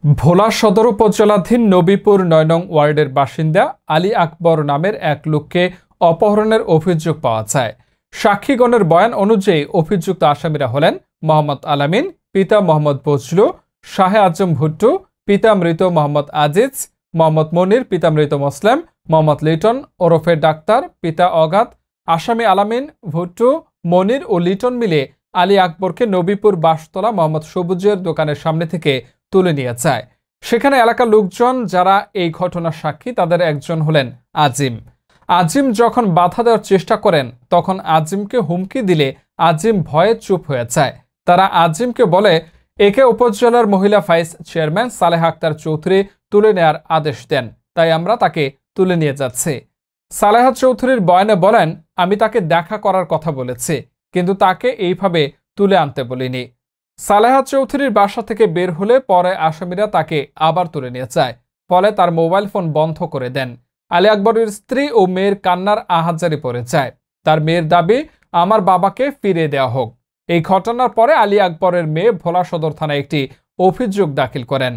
ভোলা সদর উপজেলাধীন নবীপুর ৯ নং ওয়ার্ডের বাসিন্দা আলী আকবর নামের এক লোককে অপহরণের অভিযোগ পাওয়া যায়। সাক্ষীগণের বয়ান অনুযায়ী অভিযুক্ত আসামিরা হলেন মোহাম্মদ আলামিন, পিতা মোহাম্মদ বজলু, শাহে আজম ভুট্টু, পিতা মৃত মোহাম্মদ আজিজ, মোহাম্মদ মনির, পিতা মৃত মোসলেম, মোহাম্মদ লিটন ওরফে ডাক্তার, পিতা অগাত। আসামি আলামিন, ভুট্টু, মনির ও লিটন মিলে আলী আকবরকে নবীপুর বাসতলা মোহাম্মদ সবুজের দোকানের সামনে থেকে তুলে নিয়ে যায়। সেখানে এলাকার লোকজন যারা এই ঘটনার সাক্ষী তাদের একজন হলেন আজিম। আজিম যখন বাধা দেওয়ার চেষ্টা করেন তখন আজিমকে হুমকি দিলে আজিম ভয়ে চুপ হয়ে যায়। তারা আজিমকে বলে একে উপজেলার মহিলা ভাইস চেয়ারম্যান সালেহা আক্তার চৌধুরী তুলে নেয়ার আদেশ দেন, তাই আমরা তাকে তুলে নিয়ে যাচ্ছি। সালেহা চৌধুরীর বয়ানে বলেন, আমি তাকে দেখা করার কথা বলেছি, কিন্তু তাকে এইভাবে তুলে আনতে বলিনি। সালেহা চৌধুরীর বাসা থেকে বের হলে পরে আসামিরা তাকে আবার তুলে নিয়ে যায়, ফলে তার মোবাইল ফোন বন্ধ করে দেন। আলী আকবরের স্ত্রী ও মেয়ের কান্নার আহাজারি পড়ে যায়। তার মেয়ের দাবি, আমার বাবাকে ফিরিয়ে দেওয়া হোক। এই ঘটনার পরে আলী আকবরের মেয়ে ভোলা সদর থানায় একটি অভিযোগ দাখিল করেন।